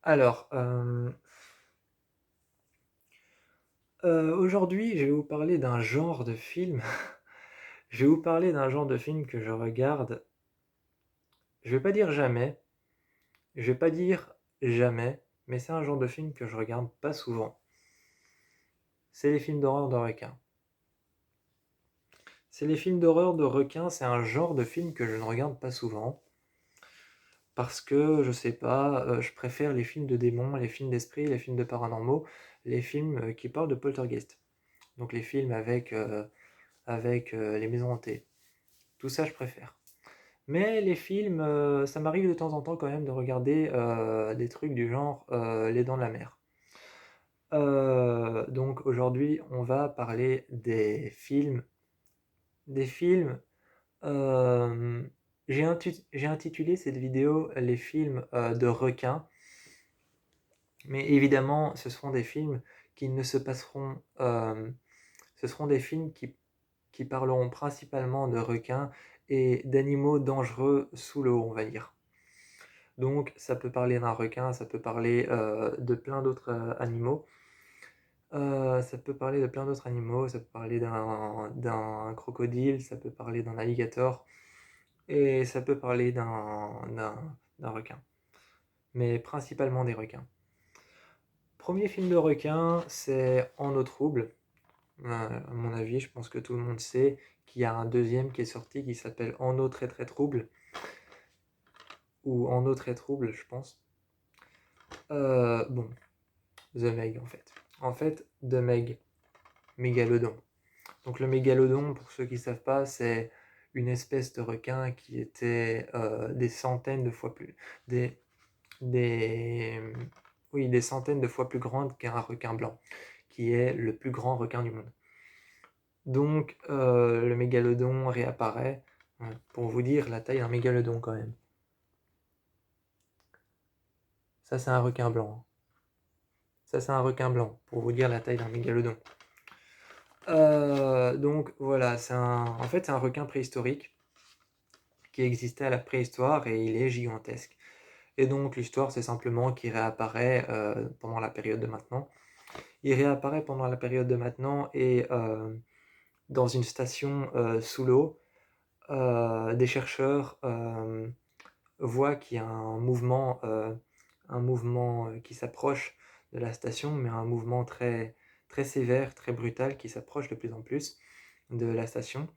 Alors, aujourd'hui, je vais vous parler d'un genre de film. Je vais vous parler d'un genre de film que je regarde, je vais pas dire jamais, je vais pas dire jamais, mais c'est un genre de film que je regarde pas souvent. C'est les films d'horreur de requins. C'est les films d'horreur de requins, c'est un genre de film que je ne regarde pas souvent parce que, je sais pas, je préfère les films de démons, les films d'esprits, les films de paranormaux, les films, qui parlent de poltergeist. Donc les films avec les maisons hantées. Tout ça, je préfère. Mais les films, ça m'arrive de temps en temps quand même de regarder des trucs du genre Les Dents de la Mer. Donc aujourd'hui, on va parler des films. euh, j'ai intitulé cette vidéo Les films de requins, mais évidemment, ce seront des films qui ne se passeront. Ce seront des films qui parleront principalement de requins et d'animaux dangereux sous l'eau, on va dire. Donc ça peut parler d'un requin, ça peut parler de plein d'autres animaux. Ça peut parler de plein d'autres animaux, ça peut parler d'un crocodile, ça peut parler d'un alligator, et ça peut parler d'un requin. Mais principalement des requins. Premier film de requin, c'est En eau trouble. À mon avis, je pense que tout le monde sait qu'il y a un deuxième qui est sorti qui s'appelle En eau très très trouble. Ou En eau très trouble, je pense. Bon, The Meg en fait. En fait, The Meg, mégalodon. Donc le mégalodon, pour ceux qui ne savent pas, c'est une espèce de requin qui était des centaines de fois plus... Des, des, oui, des centaines de fois plus grande qu'un requin blanc, qui est le plus grand requin du monde. Donc le mégalodon réapparaît, pour vous dire la taille d'un mégalodon quand même. Ça c'est un requin blanc. Ça c'est un requin blanc, pour vous dire la taille d'un mégalodon. Donc voilà, en fait c'est un requin préhistorique qui existait à la préhistoire et il est gigantesque. Et donc l'histoire c'est simplement qu'il réapparaît pendant la période de maintenant. Il réapparaît pendant la période de maintenant et dans une station sous l'eau, des chercheurs voient qu'il y a un mouvement qui s'approche de la station, mais un mouvement très, très sévère, très brutal qui s'approche de plus en plus de la station.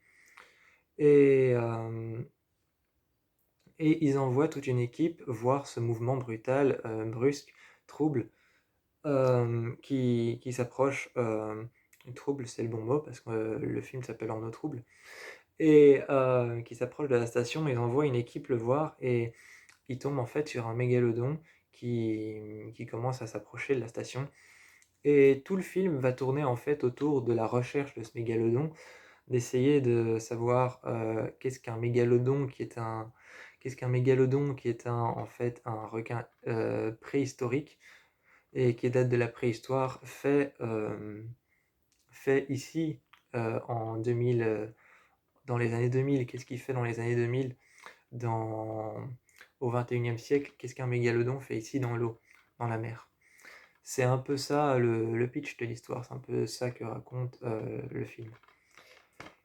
Et, euh, et ils envoient toute une équipe voir ce mouvement brutal, brusque, trouble, qui s'approche. Trouble, c'est le bon mot parce que le film s'appelle En eau trouble. Et qui s'approche de la station. Ils envoient une équipe le voir et ils tombent en fait sur un mégalodon qui commence à s'approcher de la station. Et tout le film va tourner en fait autour de la recherche de ce mégalodon, d'essayer de savoir qu'est-ce qu'un mégalodon qui est en fait un requin préhistorique et qui date de la préhistoire fait ici en 2000, dans les années 2000. Qu'est-ce qu'il fait dans les années 2000 dans, au 21e siècle? Qu'est-ce qu'un mégalodon fait ici dans l'eau, dans la mer? C'est un peu ça le pitch de l'histoire, c'est un peu ça que raconte le film.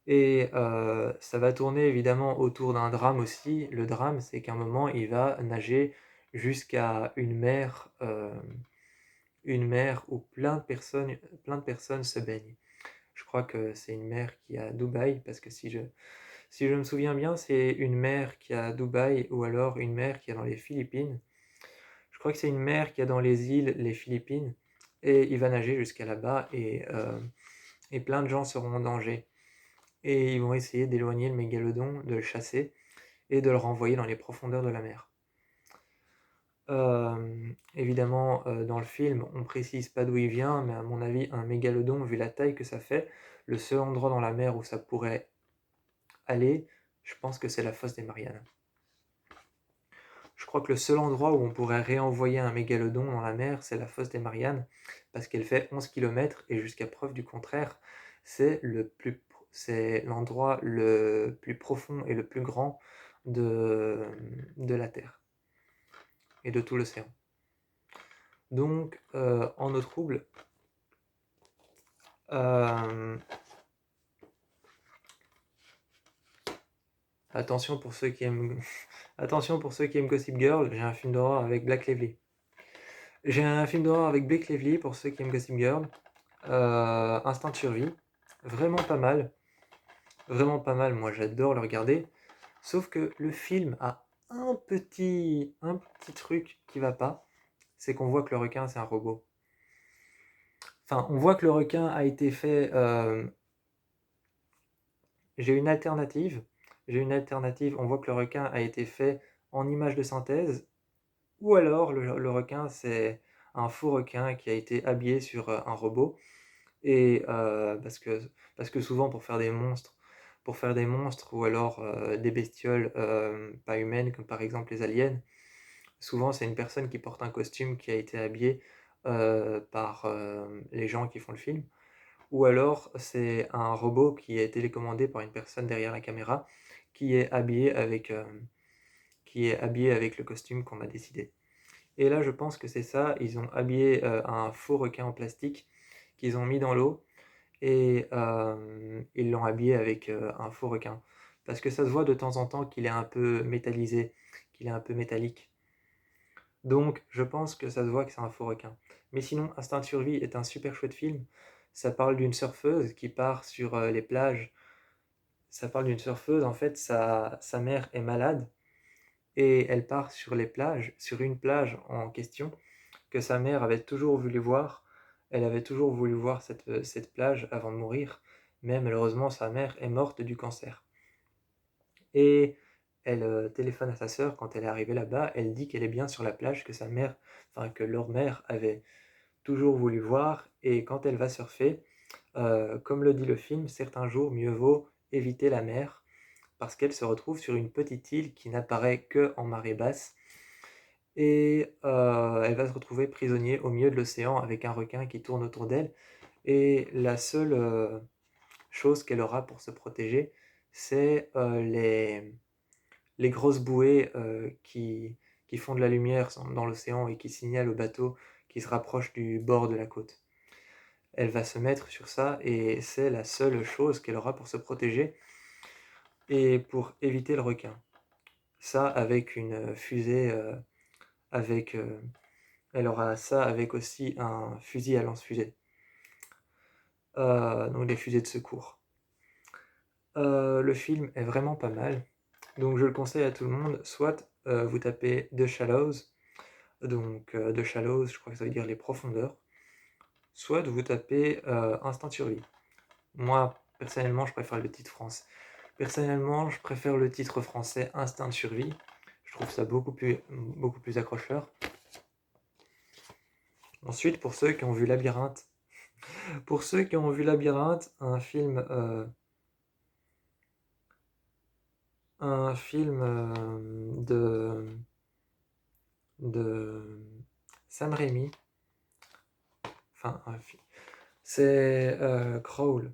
Et ça va tourner évidemment autour d'un drame aussi. Le drame, c'est qu'à un moment, il va nager jusqu'à une mer où plein de personnes se baignent. Je crois que c'est une mer qui est à Dubaï, parce que si je me souviens bien, c'est une mer qui est à Dubaï ou alors une mer qui est dans les Philippines. Je crois que c'est une mer qui est dans les îles, les Philippines, et il va nager jusqu'à là-bas et plein de gens seront en danger. Et ils vont essayer d'éloigner le mégalodon, de le chasser et de le renvoyer dans les profondeurs de la mer. Évidemment, dans le film, on précise pas d'où il vient, mais à mon avis, un mégalodon, vu la taille que ça fait, le seul endroit dans la mer où ça pourrait aller, je pense que c'est la fosse des Mariannes. Je crois que le seul endroit où on pourrait réenvoyer un mégalodon dans la mer, c'est la fosse des Mariannes, parce qu'elle fait 11 km et jusqu'à preuve du contraire, c'est l'endroit le plus profond et le plus grand de la Terre et de tout l'océan. Donc, en eau trouble, euh, attention pour ceux qui aiment, attention pour ceux qui aiment Gossip Girl, j'ai un film d'horreur avec Blake Lively. J'ai un film d'horreur avec Blake Lively pour ceux qui aiment Gossip Girl. Instinct de survie, vraiment pas mal. Vraiment pas mal, moi j'adore le regarder. Sauf que le film a un petit truc qui va pas, c'est qu'on voit que le requin c'est un robot. Enfin, on voit que le requin a été fait. J'ai une alternative. J'ai une alternative. On voit que le requin a été fait en image de synthèse, ou alors le requin c'est un faux requin qui a été habillé sur un robot. Et parce que souvent pour faire des monstres ou alors des bestioles pas humaines, comme par exemple les aliens, souvent c'est une personne qui porte un costume qui a été habillé par les gens qui font le film. Ou alors c'est un robot qui est télécommandé par une personne derrière la caméra qui est habillé avec le costume qu'on a décidé. Et là, je pense que c'est ça. Ils ont habillé un faux requin en plastique qu'ils ont mis dans l'eau et ils l'ont habillé avec un faux requin. Parce que ça se voit de temps en temps qu'il est un peu métallisé, qu'il est un peu métallique. Donc, je pense que ça se voit que c'est un faux requin. Mais sinon, Instinct de survie est un super chouette film. Ça parle d'une surfeuse qui part sur les plages. Ça parle d'une surfeuse, en fait, sa mère est malade et elle part sur les plages, sur une plage en question, que sa mère avait toujours voulu voir. Elle avait toujours voulu voir cette plage avant de mourir, mais malheureusement sa mère est morte du cancer. Et elle téléphone à sa sœur quand elle est arrivée là-bas, elle dit qu'elle est bien sur la plage, que sa mère, enfin que leur mère avait toujours voulu voir, et quand elle va surfer, comme le dit le film, certains jours mieux vaut éviter la mer, parce qu'elle se retrouve sur une petite île qui n'apparaît que en marée basse, et elle va se retrouver prisonnière au milieu de l'océan avec un requin qui tourne autour d'elle. Et la seule chose qu'elle aura pour se protéger, c'est les grosses bouées qui font de la lumière dans l'océan et qui signalent aux bateaux qui se rapprochent du bord de la côte. Elle va se mettre sur ça et c'est la seule chose qu'elle aura pour se protéger et pour éviter le requin. Ça avec une fusée, avec elle aura ça avec aussi un fusil à lance-fusée. Donc des fusées de secours. Le film est vraiment pas mal. Donc je le conseille à tout le monde. Soit vous tapez The Shallows. Donc The Shallows, je crois que ça veut dire les profondeurs. Soit vous tapez Instinct de survie. Moi, personnellement, je préfère le titre français. Personnellement, je préfère le titre français Instinct de survie. Je trouve ça beaucoup plus accrocheur. Ensuite, pour ceux qui ont vu Labyrinthe, un film de Sam Raimi, enfin c'est Crawl.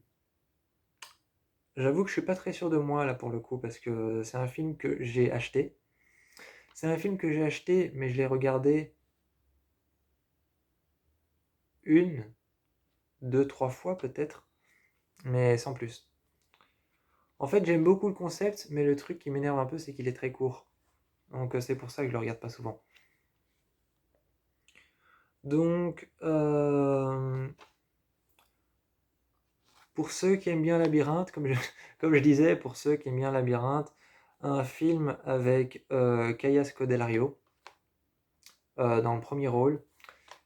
J'avoue que je suis pas très sûr de moi là pour le coup parce que c'est un film que j'ai acheté. C'est un film que j'ai acheté, mais je l'ai regardé une, deux, trois fois peut-être, mais sans plus. En fait, j'aime beaucoup le concept, mais le truc qui m'énerve un peu, c'est qu'il est très court. Donc c'est pour ça que je le regarde pas souvent. Donc, pour ceux qui aiment bien Labyrinthe, comme je disais, pour ceux qui aiment bien Labyrinthe, un film avec Kaya Scodelario dans le premier rôle.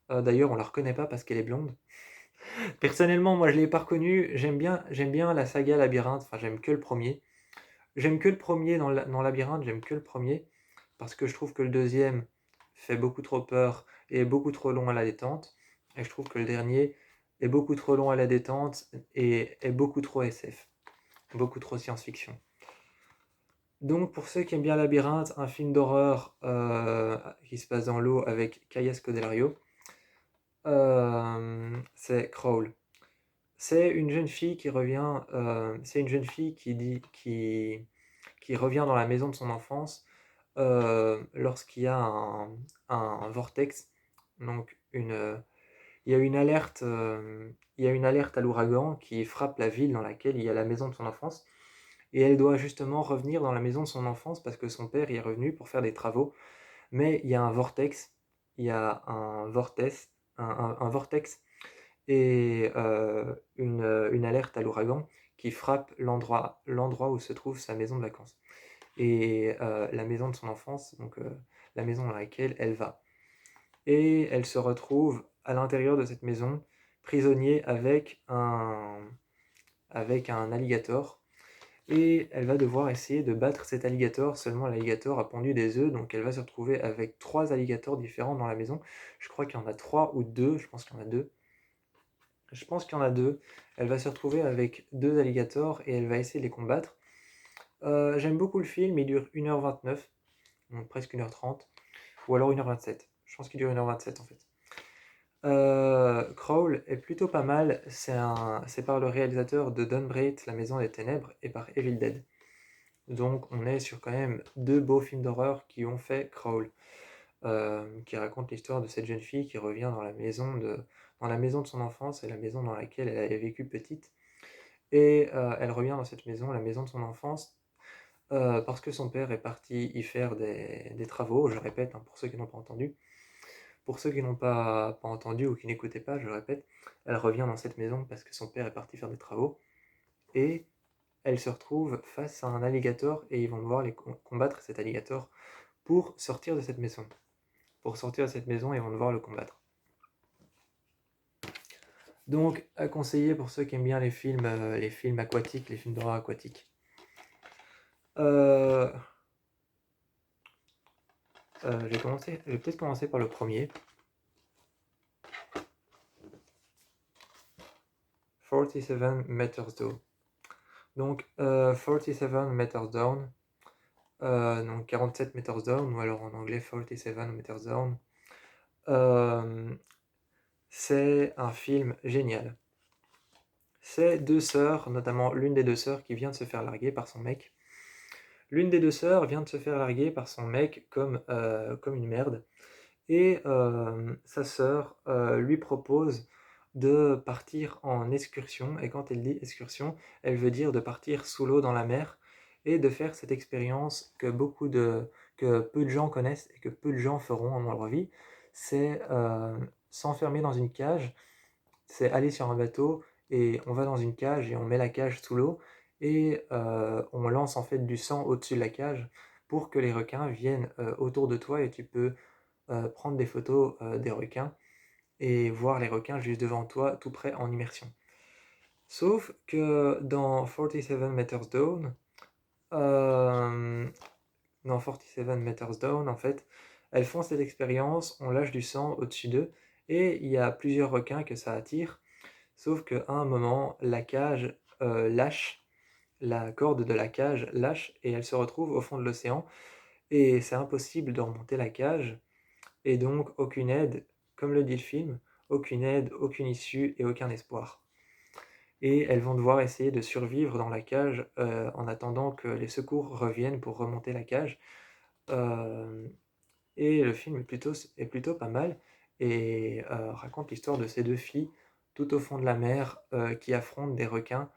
D'ailleurs, on la reconnaît pas parce qu'elle est blonde. Personnellement, moi, je l'ai pas reconnue. J'aime bien la saga Labyrinthe. Enfin, j'aime que le premier. J'aime que le premier dans Labyrinthe. J'aime que le premier parce que je trouve que le deuxième fait beaucoup trop peur et est beaucoup trop long à la détente. Et je trouve que le dernier est beaucoup trop long à la détente et est beaucoup trop SF, beaucoup trop science-fiction. Donc pour ceux qui aiment bien Labyrinthe, un film d'horreur qui se passe dans l'eau avec Kaya Scodelario, c'est Crawl. C'est une jeune fille qui revient, c'est une jeune fille qui revient dans la maison de son enfance lorsqu'il y a un vortex Donc il y a il y a une alerte à l'ouragan qui frappe la ville dans laquelle il y a la maison de son enfance. Et elle doit justement revenir dans la maison de son enfance parce que son père y est revenu pour faire des travaux. Mais il y a un vortex, il y a un vortex et une alerte à l'ouragan qui frappe l'endroit où se trouve sa maison de vacances. Et la maison de son enfance, donc la maison dans laquelle elle va. Et elle se retrouve à l'intérieur de cette maison, prisonnier avec un alligator. Et elle va devoir essayer de battre cet alligator, seulement l'alligator a pondu des œufs, donc elle va se retrouver avec 3 alligators différents dans la maison. Je crois qu'il y en a 3 ou 2, je pense qu'il y en a 2. Je pense qu'il y en a 2. Elle va se retrouver avec 2 alligators et elle va essayer de les combattre. J'aime beaucoup le film, il dure 1h29, donc presque 1h30, ou alors 1h27. Je pense qu'il dure 1h27 en fait. Crawl est plutôt pas mal, c'est par le réalisateur de Dawnbreak, La Maison des Ténèbres, et par Evil Dead. Donc on est sur quand même 2 beaux films d'horreur qui ont fait Crawl, qui raconte l'histoire de cette jeune fille qui revient dans la maison de son enfance et la maison dans laquelle elle avait vécu petite. Et elle revient dans cette maison, la maison de son enfance, parce que son père est parti y faire des travaux, je répète, hein, pour ceux qui n'ont pas entendu. Pour ceux qui n'ont pas entendu ou qui n'écoutaient pas, je répète, elle revient dans cette maison parce que son père est parti faire des travaux. Et elle se retrouve face à un alligator et ils vont devoir combattre cet alligator pour sortir de cette maison. Pour sortir de cette maison, ils vont devoir le combattre. Donc, à conseiller pour ceux qui aiment bien les films aquatiques, les films d'horreur aquatiques. Je vais peut-être commencer par le premier. 47 Meters Down. Donc, 47 Meters Down, donc 47 Meters Down, ou alors en anglais 47 Meters Down. C'est un film génial. C'est 2 sœurs, notamment l'une des 2 sœurs qui vient de se faire larguer par son mec. L'une des 2 sœurs vient de se faire larguer par son mec comme une merde. Et sa sœur lui propose de partir en excursion. Et quand elle dit excursion, elle veut dire de partir sous l'eau dans la mer et de faire cette expérience que peu de gens connaissent et que peu de gens feront dans leur vie. C'est s'enfermer dans une cage, c'est aller sur un bateau et on va dans une cage et on met la cage sous l'eau et on lance en fait du sang au-dessus de la cage pour que les requins viennent autour de toi et tu peux prendre des photos des requins et voir les requins juste devant toi, tout près en immersion. Sauf que dans 47 Meters Down, en fait, elles font cette expérience, on lâche du sang au-dessus d'eux et il y a plusieurs requins que ça attire. Sauf qu'à un moment, la cage lâche, la corde de la cage lâche et elle se retrouve au fond de l'océan. Et c'est impossible de remonter la cage. Et donc aucune aide, comme le dit le film, aucune aide, aucune issue et aucun espoir. Et elles vont devoir essayer de survivre dans la cage en attendant que les secours reviennent pour remonter la cage. Et le film est plutôt pas mal et raconte l'histoire de ces 2 filles tout au fond de la mer qui affrontent des requins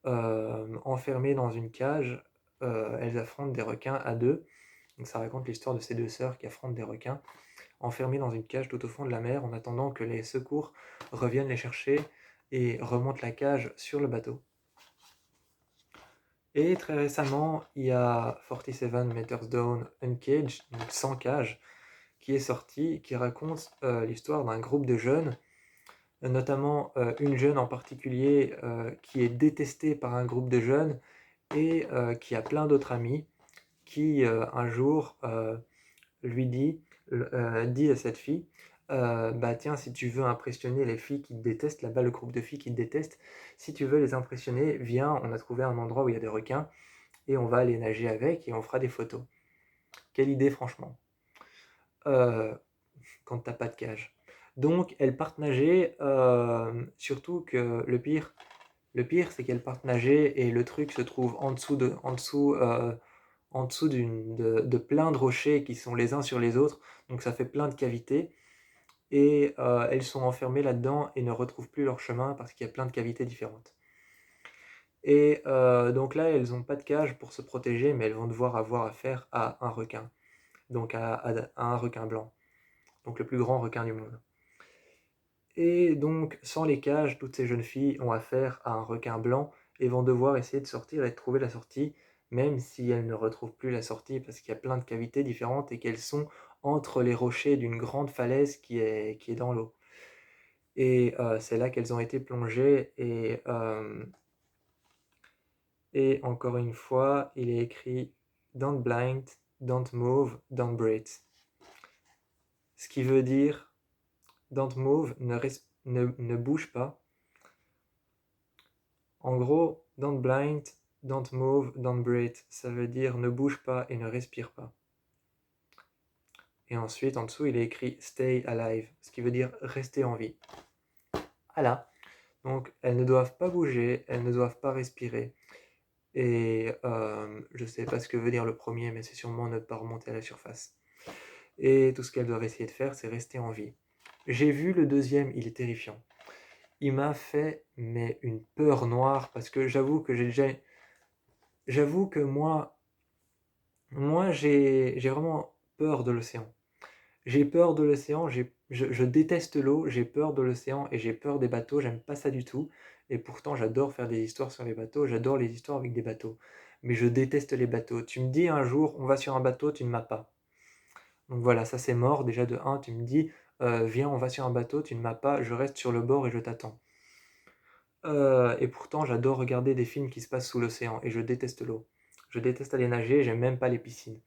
enfermées dans une cage. Elles affrontent des requins à 2. Donc ça raconte l'histoire de ces 2 sœurs qui affrontent des requins enfermées dans une cage tout au fond de la mer en attendant que les secours reviennent les chercher et remontent la cage sur le bateau. Et très récemment, il y a 47 Meters Down Uncaged, donc sans cage, qui est sorti, qui raconte l'histoire d'un groupe de jeunes, notamment une jeune en particulier qui est détestée par un groupe de jeunes et qui a plein d'autres amis, qui un jour lui dit à cette fille, bah tiens, si tu veux impressionner les filles qui te détestent, là-bas le groupe de filles qui te détestent, si tu veux les impressionner, viens, on a trouvé un endroit où il y a des requins, et on va aller nager avec, et on fera des photos. Quelle idée, franchement, quand t'as pas de cage. Donc, elles partent nager, surtout que le pire c'est qu'elles partent nager, et le truc se trouve en dessous de plein de rochers qui sont les uns sur les autres, donc ça fait plein de cavités. et elles sont enfermées là-dedans et ne retrouvent plus leur chemin parce qu'il y a plein de cavités différentes. Et donc là, elles n'ont pas de cage pour se protéger, mais elles vont devoir avoir affaire à un requin, donc à un requin blanc, donc le plus grand requin du monde. Et donc, sans les cages, toutes ces jeunes filles ont affaire à un requin blanc et vont devoir essayer de sortir et de trouver la sortie, même si elles ne retrouvent plus la sortie parce qu'il y a plein de cavités différentes et qu'elles sont entre les rochers d'une grande falaise qui est dans l'eau. Et c'est là qu'elles ont été plongées et encore une fois, il est écrit Don't blind, don't move, don't breathe. Ce qui veut dire Don't move, ne bouge pas. En gros, don't blind, don't move, don't breathe. Ça veut dire ne bouge pas et ne respire pas. Et ensuite, en dessous, il est écrit Stay alive, ce qui veut dire rester en vie. Voilà. Donc, elles ne doivent pas bouger, elles ne doivent pas respirer. Et je ne sais pas ce que veut dire le premier, mais c'est sûrement ne pas remonter à la surface. Et tout ce qu'elles doivent essayer de faire, c'est rester en vie. J'ai vu le deuxième, il est terrifiant. Il m'a fait mais une peur noire parce que j'avoue que moi j'ai vraiment peur de l'océan. J'ai peur de l'océan, je déteste l'eau, j'ai peur de l'océan et j'ai peur des bateaux, j'aime pas ça du tout. Et pourtant, j'adore faire des histoires sur les bateaux, j'adore les histoires avec des bateaux. Mais je déteste les bateaux. Tu me dis un jour, on va sur un bateau, tu ne m'as pas. Donc voilà, ça c'est mort. Déjà de un, tu me dis, viens, on va sur un bateau, tu ne m'as pas, je reste sur le bord et je t'attends. Et pourtant, j'adore regarder des films qui se passent sous l'océan et je déteste l'eau. Je déteste aller nager, j'aime même pas les piscines.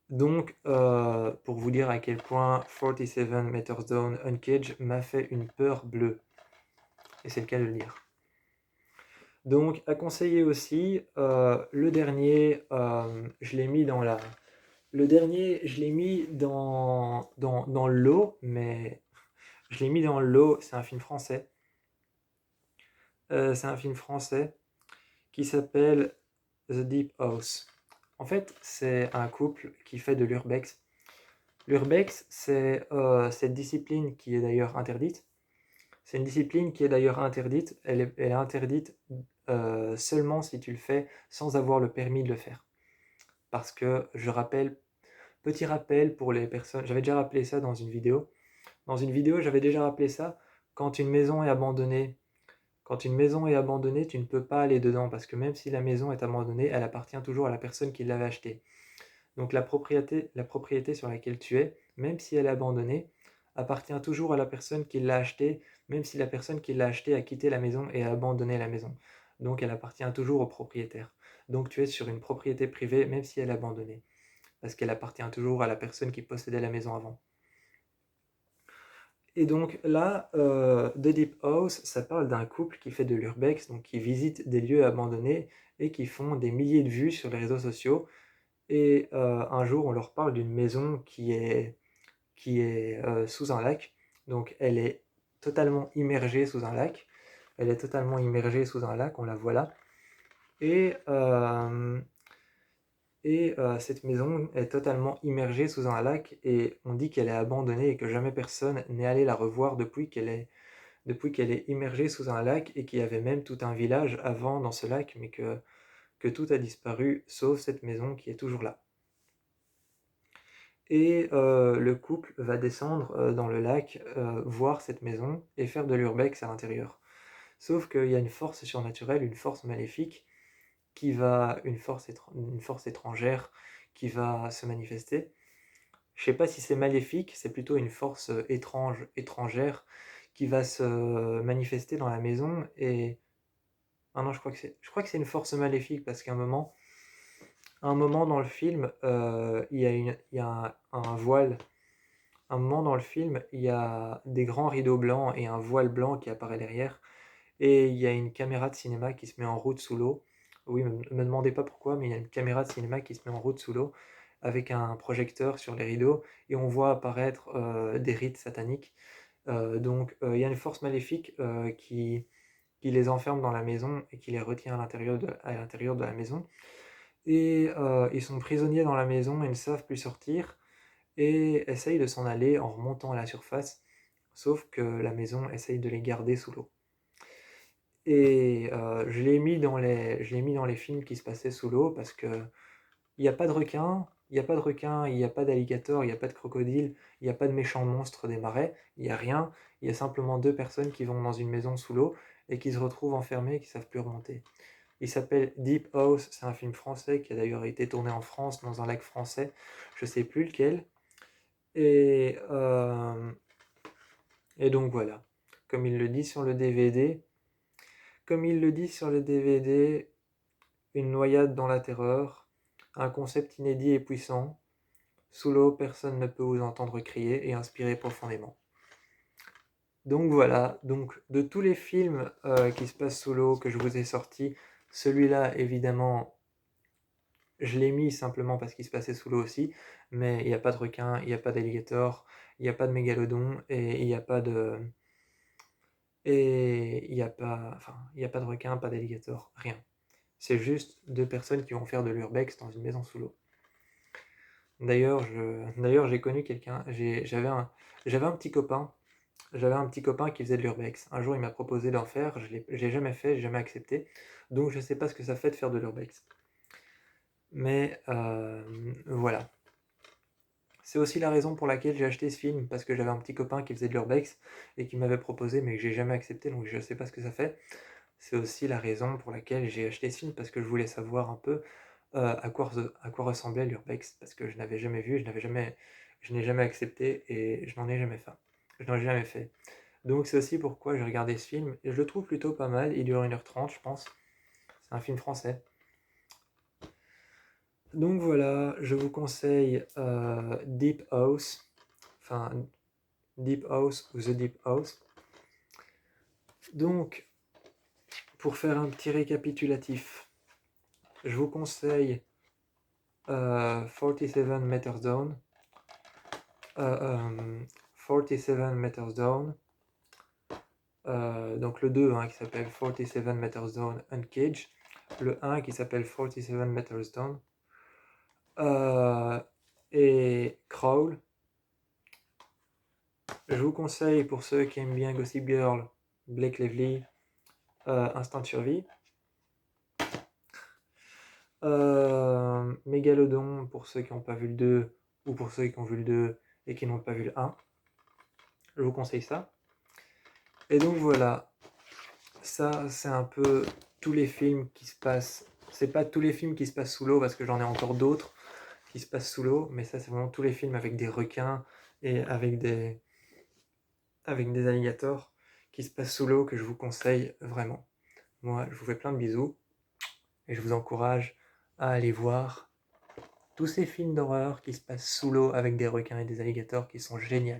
Donc, pour vous dire à quel point 47 Meters Down Uncaged m'a fait une peur bleue. Et c'est le cas de le dire. Donc, à conseiller aussi, le dernier, je l'ai mis dans la... Le dernier, je l'ai mis dans l'eau, mais je l'ai mis dans l'eau, c'est un film français. C'est un film français qui s'appelle The Deep House. En fait, c'est un couple qui fait de l'urbex. L'urbex, c'est cette discipline qui est d'ailleurs interdite. C'est une discipline qui est d'ailleurs interdite. Elle est interdite seulement si tu le fais sans avoir le permis de le faire. Parce que, petit rappel pour les personnes, j'avais déjà rappelé ça dans une vidéo. Dans une vidéo, j'avais déjà rappelé ça. Quand une maison est abandonnée, tu ne peux pas aller dedans parce que même si la maison est abandonnée, elle appartient toujours à la personne qui l'avait achetée. Donc la propriété sur laquelle tu es, même si elle est abandonnée, appartient toujours à la personne qui l'a achetée, même si la personne qui l'a achetée a quitté la maison et a abandonné la maison. Donc elle appartient toujours au propriétaire. Donc tu es sur une propriété privée, même si elle est abandonnée, parce qu'elle appartient toujours à la personne qui possédait la maison avant. Et donc là, The Deep House, ça parle d'un couple qui fait de l'urbex, donc qui visite des lieux abandonnés et qui font des milliers de vues sur les réseaux sociaux. Et un jour, on leur parle d'une maison qui est sous un lac. Donc elle est totalement immergée sous un lac. Elle est totalement immergée sous un lac, on la voit là. Et, cette maison est totalement immergée sous un lac et on dit qu'elle est abandonnée et que jamais personne n'est allé la revoir depuis qu'elle est immergée sous un lac et qu'il y avait même tout un village avant dans ce lac, mais que tout a disparu sauf cette maison qui est toujours là. Et le couple va descendre dans le lac, voir cette maison et faire de l'urbex à l'intérieur. Sauf qu'il y a une force surnaturelle, une force maléfique, une force étrangère qui va se manifester. Je sais pas si c'est maléfique, c'est plutôt une force étrangère qui va se manifester dans la maison et... Ah non, je crois que c'est une force maléfique parce qu'à un moment dans le film, il y a un voile. Un moment dans le film, il y a des grands rideaux blancs et un voile blanc qui apparaît derrière. Et il y a une caméra de cinéma qui se met en route sous l'eau. Oui, me demandez pas pourquoi, mais il y a une caméra de cinéma qui se met en route sous l'eau avec un projecteur sur les rideaux et on voit apparaître des rites sataniques. Donc il y a une force maléfique qui les enferme dans la maison et qui les retient à l'intérieur de la maison. Et ils sont prisonniers dans la maison et ne savent plus sortir et essayent de s'en aller en remontant à la surface. sauf que la maison essaye de les garder sous l'eau. Et je l'ai mis dans les films qui se passaient sous l'eau parce que il n'y a pas de requins, il n'y a pas de requins, il n'y a pas d'alligators, il n'y a pas de crocodiles, il n'y a pas de méchants monstres des marais, il n'y a rien. Il y a simplement deux personnes qui vont dans une maison sous l'eau et qui se retrouvent enfermées et qui savent plus remonter. Il s'appelle Deep House, c'est un film français qui a d'ailleurs été tourné en France dans un lac français, je sais plus lequel. Et, euh, et donc voilà, comme il le dit sur le DVD, comme il le dit sur le DVD, une noyade dans la terreur, un concept inédit et puissant. Sous l'eau, personne ne peut vous entendre crier et inspirer profondément. Donc voilà, donc de tous les films qui se passent sous l'eau que je vous ai sortis, celui-là évidemment je l'ai mis simplement parce qu'il se passait sous l'eau aussi, mais il n'y a pas de requin, il n'y a pas d'alligator, il n'y a pas de mégalodon et il n'y a pas de il y a pas de requin, pas d'alligator, rien. C'est juste deux personnes qui vont faire de l'urbex dans une maison sous l'eau. D'ailleurs, j'ai connu quelqu'un, j'avais un petit copain, qui faisait de l'urbex. Un jour, il m'a proposé d'en faire, j'ai jamais fait, j'ai jamais accepté, donc je sais pas ce que ça fait de faire de l'urbex. Mais voilà. C'est aussi la raison pour laquelle j'ai acheté ce film, parce que j'avais un petit copain qui faisait de l'urbex et qui m'avait proposé, mais que j'ai jamais accepté, donc je sais pas ce que ça fait. C'est aussi la raison pour laquelle j'ai acheté ce film, parce que je voulais savoir un peu à quoi ressemblait l'urbex, parce que je n'avais jamais vu, je n'ai jamais accepté et je n'en ai jamais fait. Je n'en ai jamais fait. Donc c'est aussi pourquoi j'ai regardé ce film, et je le trouve plutôt pas mal, il dure 1h30 je pense. C'est un film français. Donc voilà, je vous conseille Deep House, enfin Deep House ou The Deep House. Donc, pour faire un petit récapitulatif, je vous conseille 47 Meters Down, 47 Meters Down, donc le 2 qui s'appelle 47 Meters Down Uncaged, le 1 qui s'appelle 47 Meters Down, et Crawl. Je vous conseille, pour ceux qui aiment bien Gossip Girl, Blake Lively, Instinct de survie. Mégalodon pour ceux qui n'ont pas vu le 2 ou pour ceux qui ont vu le 2 et qui n'ont pas vu le 1. Je vous conseille ça. Et donc voilà, ça c'est un peu tous les films qui se passent. C'est pas tous les films qui se passent sous l'eau parce que j'en ai encore d'autres qui se passent sous l'eau, mais ça c'est vraiment tous les films avec des requins et avec des alligators qui se passent sous l'eau que je vous conseille vraiment. Moi je vous fais plein de bisous et je vous encourage à aller voir tous ces films d'horreur qui se passent sous l'eau avec des requins et des alligators qui sont géniaux.